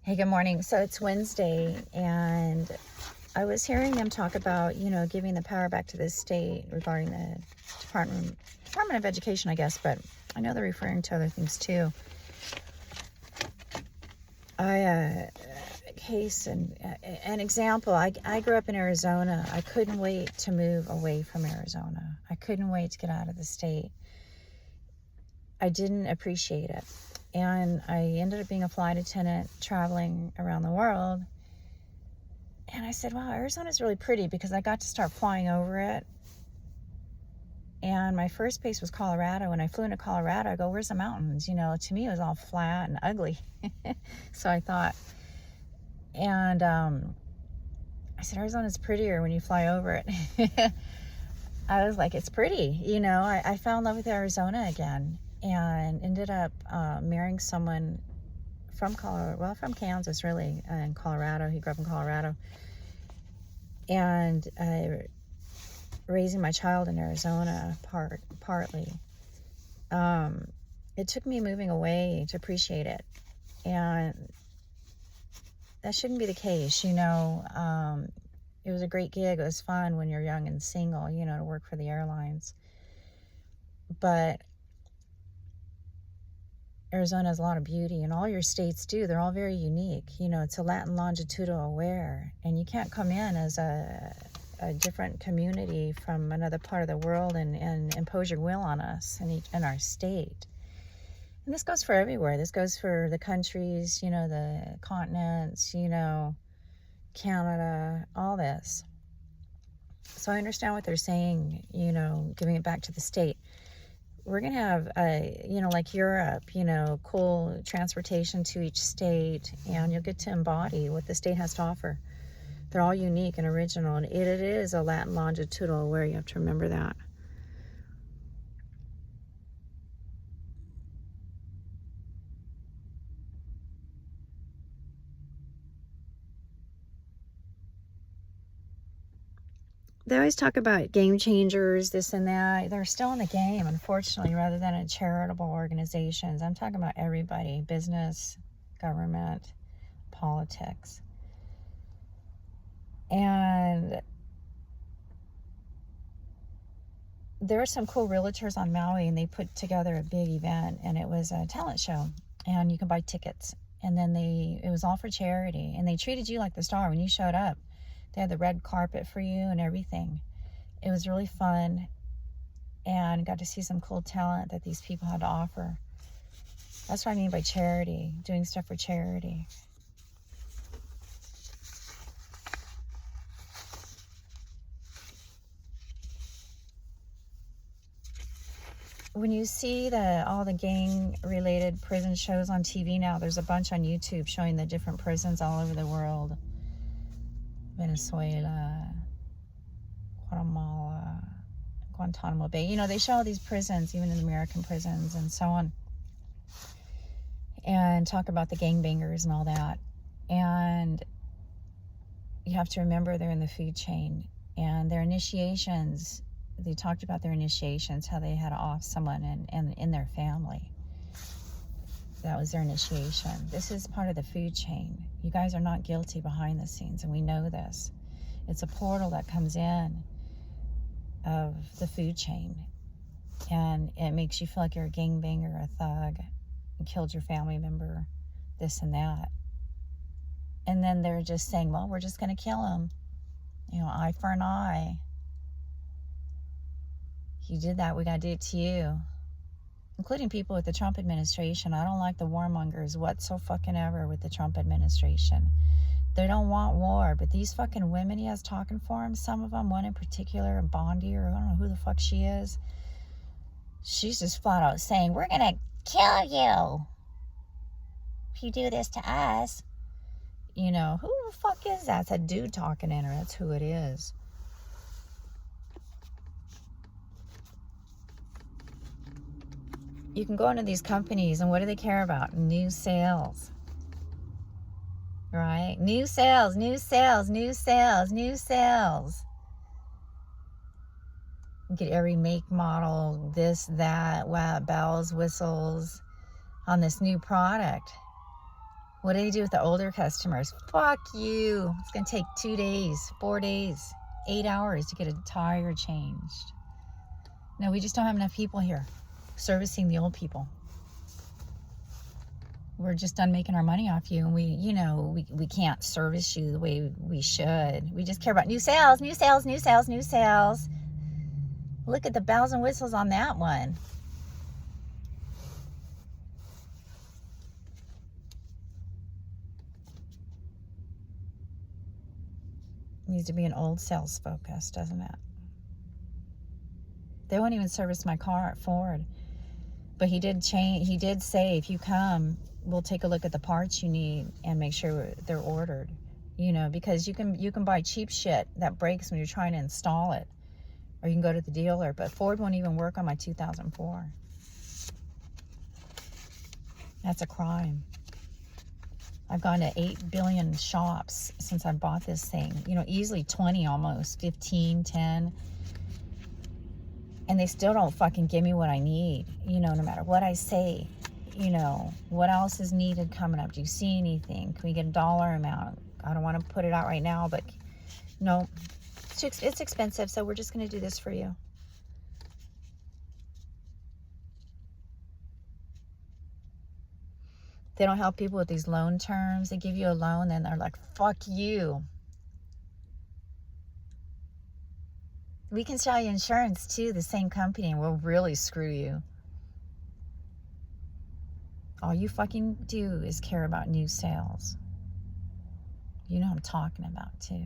Hey, good morning. So it's Wednesday, and I was hearing them talk about, giving the power back to the state regarding the Department of Education, I guess, but I know they're referring to other things too. An example, I grew up in Arizona. I couldn't wait to move away from Arizona. I couldn't wait to get out of the state. I didn't appreciate it. And I ended up being a flight attendant traveling around the world. And I said, wow, Arizona's really pretty because I got to start flying over it. And my first base was Colorado. When I flew into Colorado, I go, where's the mountains? To me, it was all flat and ugly. So I thought, and I said, Arizona's prettier when you fly over it. I was like, it's pretty. I fell in love with Arizona again. And ended up marrying someone from from Kansas, really, and Colorado. He grew up in Colorado. And raising my child in Arizona, partly. It took me moving away to appreciate it. And that shouldn't be the case, It was a great gig. It was fun when you're young and single, to work for the airlines. But Arizona has a lot of beauty, and all your states do. They're all very unique. It's a Latin longitudinal aware, and you can't come in as a different community from another part of the world and impose your will on us in our state. And this goes for everywhere. This goes for the countries, the continents, Canada, all this. So I understand what they're saying, giving it back to the state. We're going to have, like Europe, cool transportation to each state, and you'll get to embody what the state has to offer. They're all unique and original, and it is a Latin longitudinal aware. You have to remember that. They always talk about game changers, this and that. They're still in the game, unfortunately, rather than in charitable organizations. I'm talking about everybody, business, government, politics. And there are some cool realtors on Maui, and they put together a big event, and it was a talent show, and you can buy tickets. And then it was all for charity, and they treated you like the star when you showed up. They had the red carpet for you and everything. It was really fun, and got to see some cool talent that these people had to offer. That's what I mean by charity, doing stuff for charity. When you see all the gang-related prison shows on TV now, there's a bunch on YouTube showing the different prisons all over the world. Venezuela, Guatemala, Guantanamo Bay. They show all these prisons, even in American prisons and so on, and talk about the gangbangers and all that. And you have to remember they're in the food chain, and their initiations, they talked about their initiations, how they had to off someone and in their family. That was their initiation. This is part of the food chain. You guys are not guilty behind the scenes, and we know this. It's a portal that comes in of the food chain, and it makes you feel like you're a gangbanger, a thug, and killed your family member, this and that. And then they're just saying, well, we're just going to kill him. Eye for an eye. You did that, we got to do it to you. Including people with the Trump administration. I don't like the warmongers whatsoever with the Trump administration. They don't want war, but these fucking women he has talking for him, some of them, one in particular, Bondi, or I don't know who the fuck she is, she's just flat out saying, we're gonna kill you if you do this to us. Who the fuck is that? It's a dude talking in her. That's who it is. You can go into these companies, and what do they care about? New sales. Right? New sales, new sales, new sales, new sales. Get every make, model, this, that, wow, bells, whistles on this new product. What do they do with the older customers? Fuck you. It's going to take 2 days, 4 days, 8 hours to get a tire changed. No, we just don't have enough people here servicing the old people. We're just done making our money off you, and we can't service you the way we should. We just care about new sales, new sales, new sales, new sales. Look at the bells and whistles on that one. Needs to be an old sales focus, doesn't it? They won't even service my car at Ford. But he did say, if you come, we'll take a look at the parts you need and make sure they're ordered. Because you can buy cheap shit that breaks when you're trying to install it. Or you can go to the dealer. But Ford won't even work on my 2004. That's a crime. I've gone to 8 billion shops since I bought this thing. Easily 20 almost, 15, 10. And they still don't fucking give me what I need, no matter what I say. What else is needed coming up? Do you see anything? Can we get a dollar amount? I don't want to put it out right now, but no, it's expensive, so we're just going to do this for you. They don't help people with these loan terms. They give you a loan, then they're like, fuck you. We can sell you insurance too, the same company, and we'll really screw you. All you fucking do is care about new sales. You know what I'm talking about too.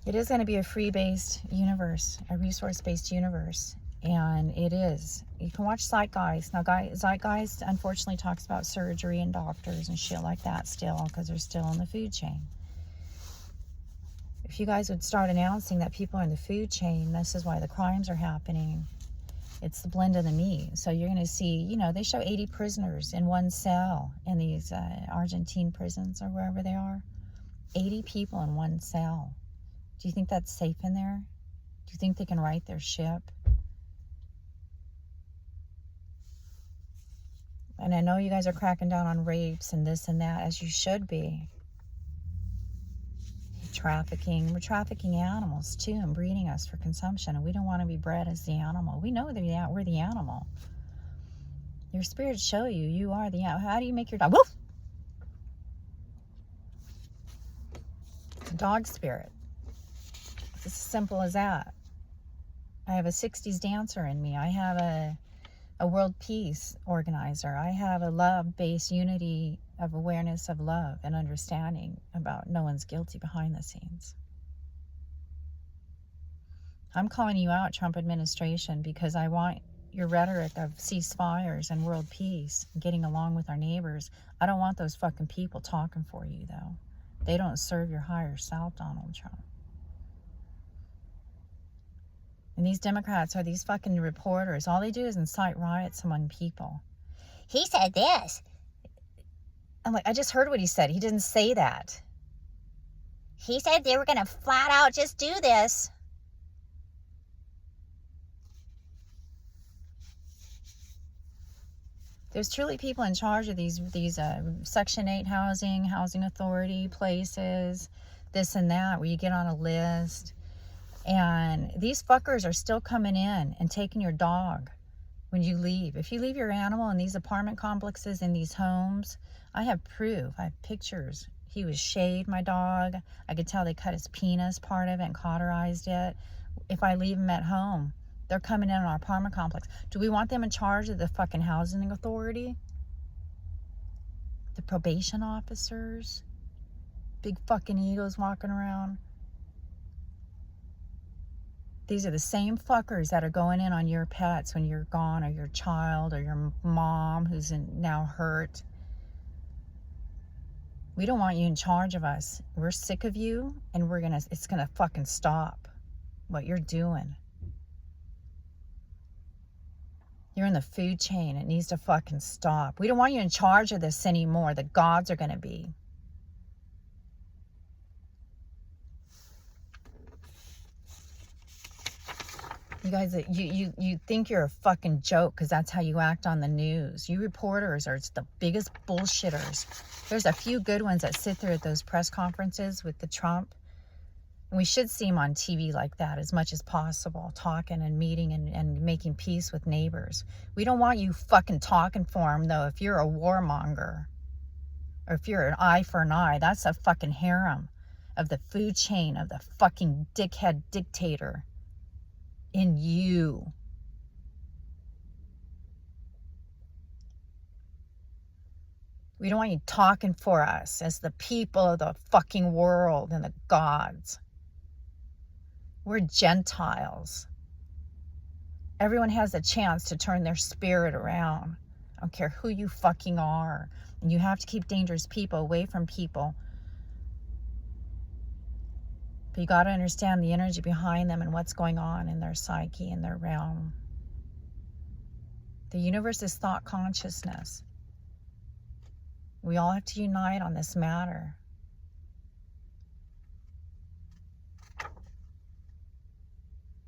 It is going to be a free-based universe, a resource-based universe. And it is. You can watch Zeitgeist. Now, Zeitgeist unfortunately talks about surgery and doctors and shit like that still, because they're still in the food chain. If you guys would start announcing that people are in the food chain, this is why the crimes are happening. It's the blend of the meat. So you're going to see, they show 80 prisoners in one cell in these Argentine prisons or wherever they are. 80 people in one cell. Do you think that's safe in there? Do you think they can right their ship? And I know you guys are cracking down on rapes and this and that, as you should be. Trafficking. We're trafficking animals too and breeding us for consumption. And we don't want to be bred as the animal. We know that we're the animal. Your spirits show you are the animal. How do you make your dog? Woof! It's a dog spirit. It's as simple as that. I have a 60s dancer in me. I have a world peace organizer. I have a love-based unity of awareness of love and understanding about no one's guilty behind the scenes. I'm calling you out, Trump administration, because I want your rhetoric of ceasefires and world peace and getting along with our neighbors. I don't want those fucking people talking for you, though. They don't serve your higher self, Donald Trump. And these Democrats are these fucking reporters. All they do is incite riots among people. He said this. I'm like, I just heard what he said. He didn't say that. He said they were going to flat out just do this. There's truly people in charge of these Section 8 housing authority places, this and that, where you get on a list. And these fuckers are still coming in and taking your dog when you leave. If you leave your animal in these apartment complexes, in these homes, I have proof. I have pictures. He was shaved, my dog. I could tell they cut his penis, part of it, and cauterized it. If I leave him at home, they're coming in our apartment complex. Do we want them in charge of the fucking housing authority? The probation officers? Big fucking egos walking around. These are the same fuckers that are going in on your pets when you're gone, or your child, or your mom who's now hurt. We don't want you in charge of us. We're sick of you, and it's gonna fucking stop what you're doing. You're in the food chain. It needs to fucking stop. We don't want you in charge of this anymore. The gods are gonna be. You guys, you think you're a fucking joke because that's how you act on the news. You reporters are the biggest bullshitters. There's a few good ones that sit there at those press conferences with the Trump. And we should see them on TV like that as much as possible, talking and meeting and making peace with neighbors. We don't want you fucking talking for them, though, if you're a warmonger. Or if you're an eye for an eye. That's a fucking harem of the food chain of the fucking dickhead dictator in you. We don't want you talking for us as the people of the fucking world and the gods. We're Gentiles. Everyone has a chance to turn their spirit around. I don't care who you fucking are. And you have to keep dangerous people away from people. But you got to understand the energy behind them and what's going on in their psyche, in their realm. The universe is thought consciousness. We all have to unite on this matter.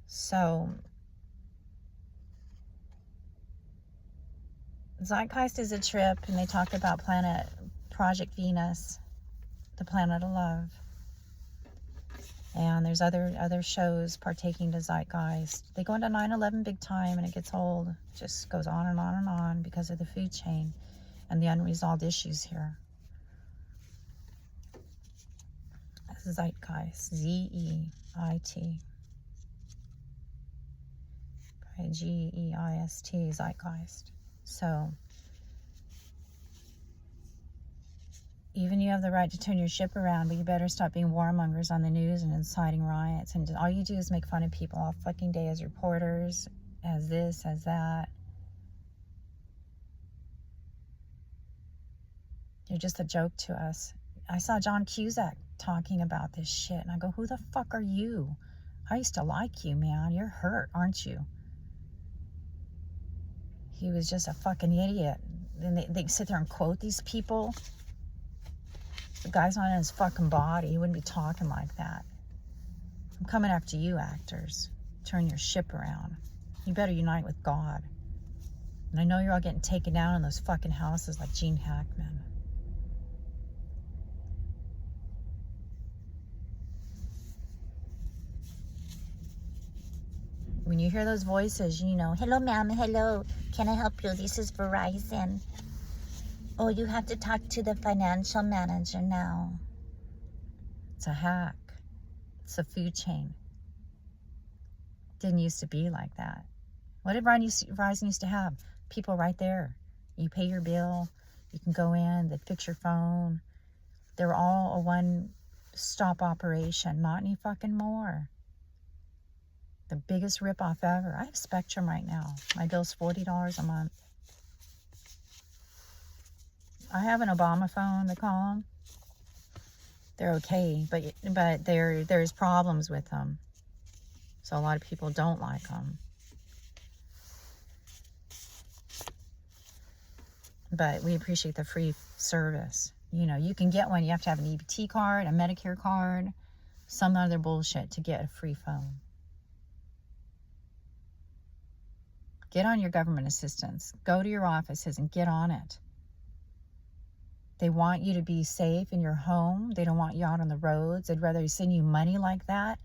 So, Zeitgeist is a trip, and they talk about Project Venus, the planet of love. And there's other shows partaking to Zeitgeist. They go into 9/11 big time, and it gets old. It just goes on and on and on because of the food chain and the unresolved issues here. Zeitgeist, Z-E-I-T. G-E-I-S-T, Zeitgeist. So, even you have the right to turn your ship around, but you better stop being warmongers on the news and inciting riots. And all you do is make fun of people all fucking day as reporters, as this, as that. You're just a joke to us. I saw John Cusack talking about this shit, and I go, who the fuck are you? I used to like you, man. You're hurt, aren't you? He was just a fucking idiot. And they sit there and quote these people. The guy's not in his fucking body. He wouldn't be talking like that. I'm coming after you, actors. Turn your ship around. You better unite with God. And I know you're all getting taken down in those fucking houses like Gene Hackman. When you hear those voices, you know, hello, ma'am, hello, can I help you? This is Verizon. Oh, you have to talk to the financial manager now. It's a hack. It's a food chain. Didn't used to be like that. What did Verizon used to have? People right there. You pay your bill, you can go in, they fix your phone. They were all a one-stop operation, not any fucking more. The biggest ripoff ever. I have Spectrum right now. My bill's $40 a month. I have an Obama phone, they call them. They're okay, but there's problems with them. So a lot of people don't like them. But we appreciate the free service. You know, you can get one. You have to have an EBT card, a Medicare card, some other bullshit to get a free phone. Get on your government assistance. Go to your offices and get on it. They want you to be safe in your home. They don't want you out on the roads. They'd rather send you money like that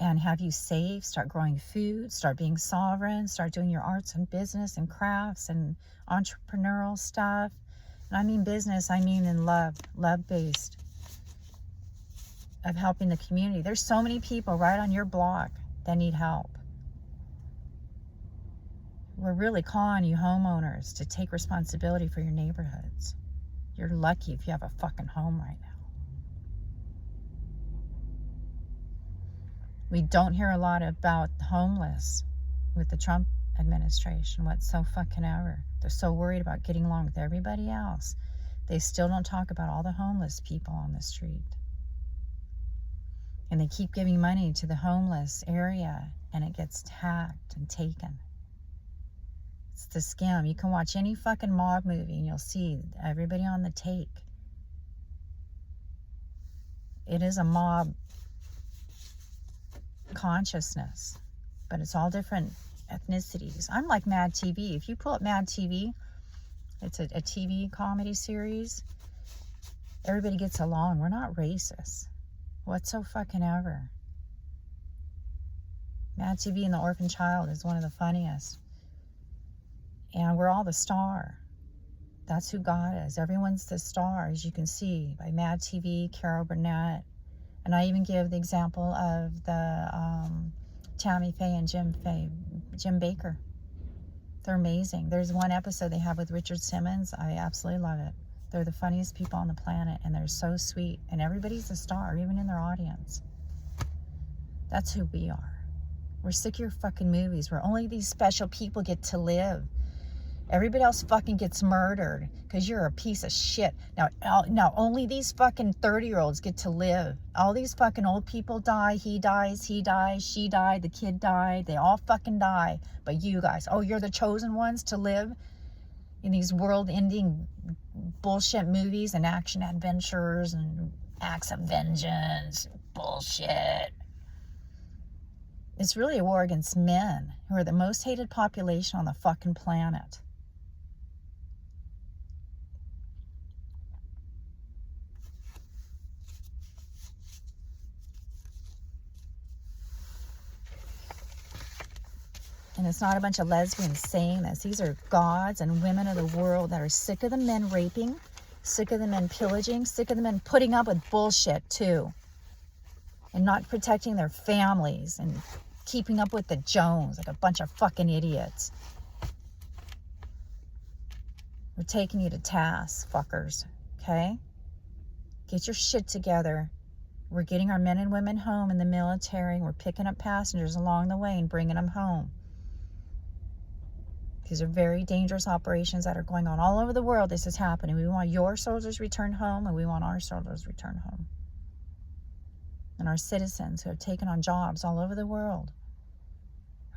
and have you safe, start growing food, start being sovereign, start doing your arts and business and crafts and entrepreneurial stuff. And I mean business, I mean in love-based, of helping the community. There's so many people right on your block that need help. We're really calling you homeowners to take responsibility for your neighborhoods. You're lucky if you have a fucking home right now. We don't hear a lot about the homeless with the Trump administration whatsoever. They're so worried about getting along with everybody else. They still don't talk about all the homeless people on the street. And they keep giving money to the homeless area, and it gets hacked and taken. It's the scam. You can watch any fucking mob movie and you'll see everybody on the take. It is a mob consciousness, but it's all different ethnicities. I'm like Mad TV. If you pull up Mad TV, it's a TV comedy series. Everybody gets along. We're not racist whatsoever. Mad TV and The Orphan Child is one of the funniest. And we're all the star. That's who God is. Everyone's the star, as you can see, by Mad TV, Carol Burnett. And I even give the example of the Tammy Faye and Jim Baker. They're amazing. There's one episode they have with Richard Simmons. I absolutely love it. They're the funniest people on the planet, and they're so sweet. And everybody's a star, even in their audience. That's who we are. We're sick of your fucking movies where only these special people get to live. Everybody else fucking gets murdered because you're a piece of shit. Now only these fucking 30-year-olds get to live. All these fucking old people die. He dies, she died, the kid died. They all fucking die. But you guys, oh, you're the chosen ones to live in these world-ending bullshit movies and action adventures and acts of vengeance. Bullshit. It's really a war against men, who are the most hated population on the fucking planet. And it's not a bunch of lesbians saying this. These are gods and women of the world that are sick of the men raping, sick of the men pillaging, sick of the men putting up with bullshit too, and not protecting their families and keeping up with the Jones like a bunch of fucking idiots. We're taking you to task, fuckers, okay? Get your shit together. We're getting our men and women home in the military. We're picking up passengers along the way and bringing them home. These are very dangerous operations that are going on all over the world. This is happening. We want your soldiers returned home, and we want our soldiers returned home. And our citizens who have taken on jobs all over the world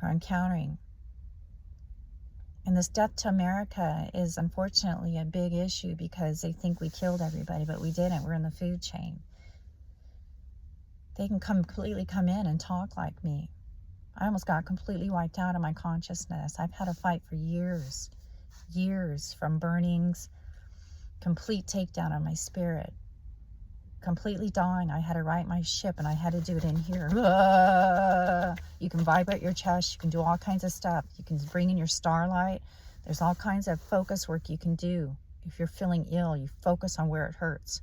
are encountering. And this death to America is unfortunately a big issue because they think we killed everybody, but we didn't. We're in the food chain. They can completely come in and talk like me. I almost got completely wiped out of my consciousness. I've had a fight for years, from burnings, complete takedown of my spirit, completely dying. I had to right my ship, and I had to do it in here. You can vibrate your chest. You can do all kinds of stuff. You can bring in your starlight. There's all kinds of focus work you can do. If you're feeling ill, you focus on where it hurts.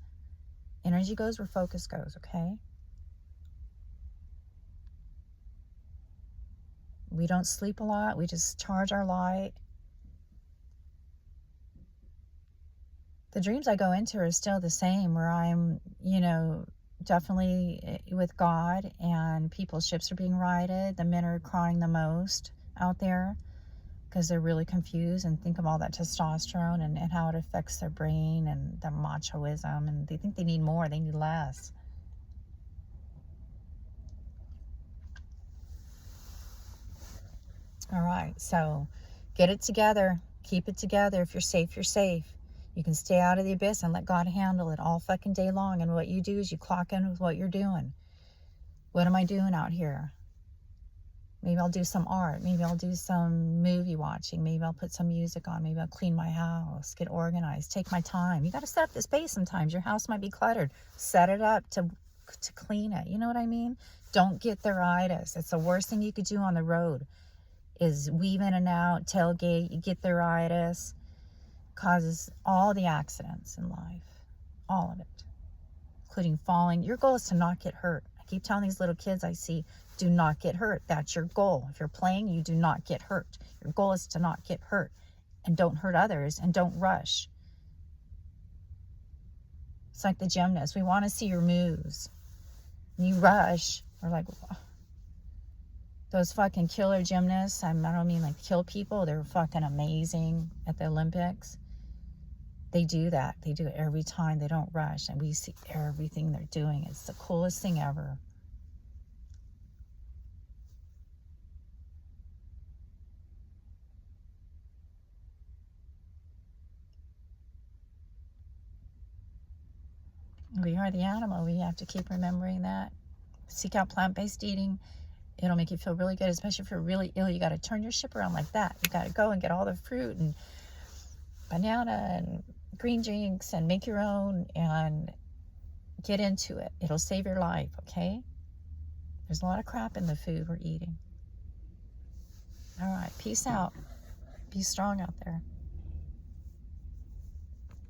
Energy goes where focus goes, okay? We don't sleep a lot. We just charge our light. The dreams I go into are still the same, where I'm, definitely with God, and people's ships are being righted. The men are crying the most out there because they're really confused and think of all that testosterone and how it affects their brain and their machoism, and they think they need more, they need less. All right, so get it together. Keep it together. If you're safe, you're safe. You can stay out of the abyss and let God handle it all fucking day long. And what you do is you clock in with what you're doing. What am I doing out here? Maybe I'll do some art. Maybe I'll do some movie watching. Maybe I'll put some music on. Maybe I'll clean my house, get organized, take my time. You got to set up the space sometimes. Your house might be cluttered. Set it up to clean it. You know what I mean? Don't get theiritis. It's the worst thing you could do on the road. Is weave in and out, tailgate, you get theiritis, causes all the accidents in life, all of it, including falling. Your goal is to not get hurt. I keep telling these little kids I see, do not get hurt. That's your goal. If you're playing, you do not get hurt. Your goal is to not get hurt, and don't hurt others, and don't rush. It's like the gymnast. We want to see your moves. When you rush, we're like, those fucking killer gymnasts, I don't mean like kill people, they're fucking amazing at the Olympics. They do that. They do it every time. They don't rush, and we see everything they're doing. It's the coolest thing ever. We are the animal. We have to keep remembering that. Seek out plant-based eating. It'll make you feel really good, especially if you're really ill. You got to turn your ship around like that. You got to go and get all the fruit and banana and green drinks and make your own and get into it. It'll save your life, okay? There's a lot of crap in the food we're eating. All right, peace out. Be strong out there.